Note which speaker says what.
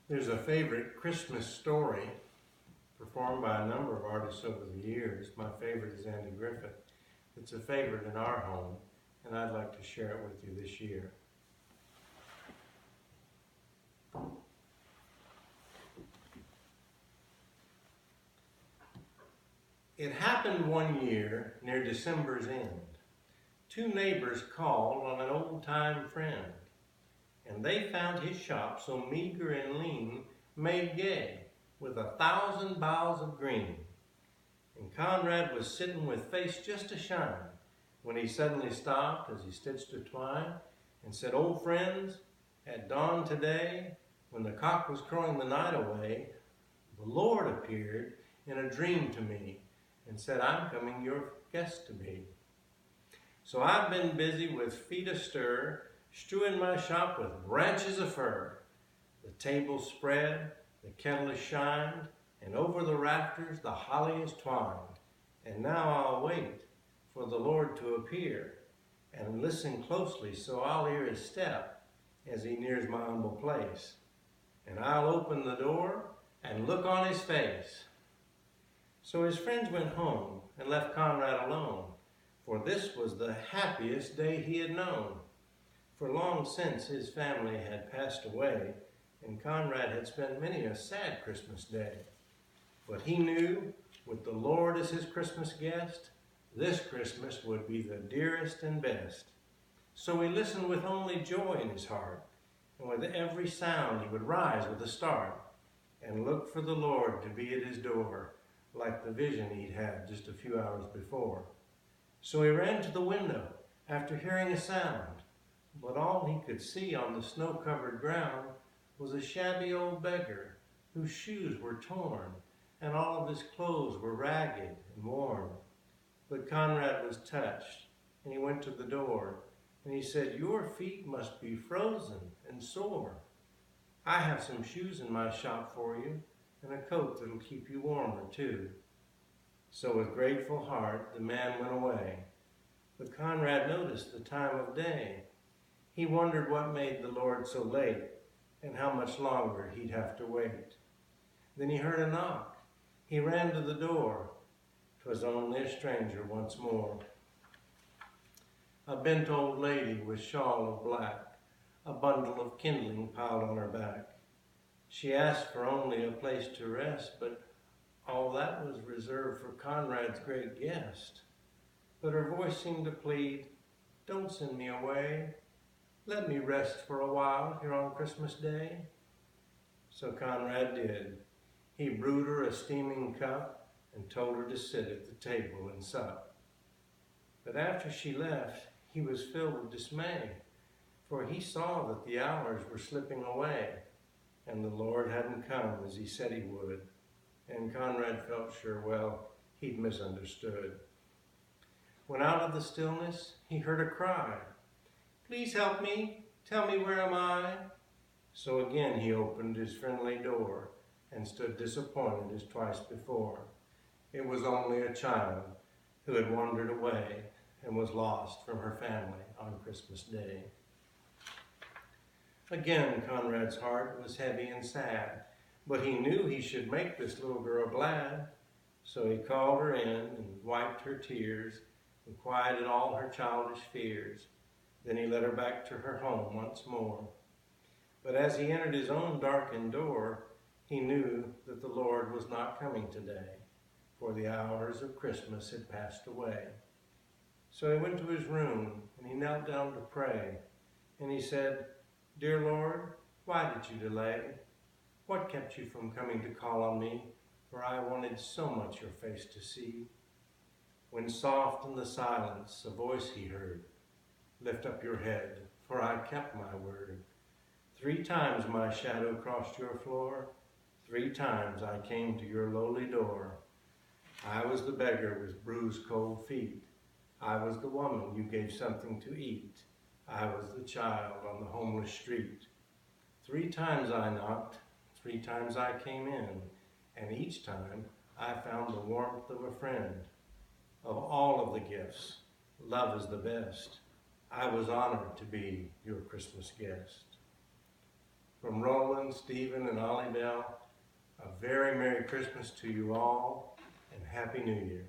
Speaker 1: There's a favorite Christmas story performed by a number of artists over the years. My favorite is Andy Griffith. It's a favorite in our home, and I'd like to share it with you this year. It happened one year near December's end. Two neighbors called on an old-time friend, and they found his shop so meager and lean, made gay with 1,000 boughs of green. And Conrad was sitting with face just a shine when he suddenly stopped as he stitched a twine and said, "Old friends, at dawn today, when the cock was crowing the night away, the Lord appeared in a dream to me and said, I'm coming your guest to be. So I've been busy with feet astir, strewing my shop with branches of fir. The table's spread, the kettle is shined, and over the rafters the holly is twined. And now I'll wait for the Lord to appear, and listen closely so I'll hear his step as he nears my humble place. And I'll open the door and look on his face." So his friends went home and left Conrad alone, for this was the happiest day he had known. For long since his family had passed away, and Conrad had spent many a sad Christmas day. But he knew, with the Lord as his Christmas guest, this Christmas would be the dearest and best. So he listened with only joy in his heart, and with every sound he would rise with a start, and look for the Lord to be at his door, like the vision he'd had just a few hours before. So he ran to the window after hearing a sound, but all he could see on the snow-covered ground was a shabby old beggar whose shoes were torn and all of his clothes were ragged and worn. But Conrad was touched, and he went to the door, and he said, "Your feet must be frozen and sore. I have some shoes in my shop for you, and a coat that'll keep you warmer too." So with grateful heart the man went away. But Conrad noticed the time of day. He wondered what made the Lord so late, and how much longer he'd have to wait. Then he heard a knock. He ran to the door. 'Twas only a stranger once more. A bent old lady with shawl of black, a bundle of kindling piled on her back. She asked for only a place to rest, but all that was reserved for Conrad's great guest. But her voice seemed to plead, "Don't send me away. Let me rest for a while here on Christmas Day." So Conrad did. He brewed her a steaming cup and told her to sit at the table and sup. But after she left, he was filled with dismay, for he saw that the hours were slipping away, and the Lord hadn't come as he said he would. And Conrad felt sure, well, he'd misunderstood. When out of the stillness, he heard a cry, "Please help me, tell me where am I?" So again he opened his friendly door and stood disappointed as twice before. It was only a child who had wandered away and was lost from her family on Christmas Day. Again, Conrad's heart was heavy and sad, but he knew he should make this little girl glad. So he called her in and wiped her tears and quieted all her childish fears. Then he led her back to her home once more. But as he entered his own darkened door, he knew that the Lord was not coming today, for the hours of Christmas had passed away. So he went to his room and he knelt down to pray. And he said, "Dear Lord, why did you delay? What kept you from coming to call on me? For I wanted so much your face to see." When soft in the silence a voice he heard, "Lift up your head, for I kept my word. 3 times my shadow crossed your floor. 3 times I came to your lowly door. I was the beggar with bruised cold feet. I was the woman you gave something to eat. I was the child on the homeless street. 3 times I knocked, 3 times I came in, and each time I found the warmth of a friend. Of all of the gifts, love is the best. I was honored to be your Christmas guest." from Roland, Stephen, and Ollie Bell, a very Merry Christmas to you all, and Happy New Year.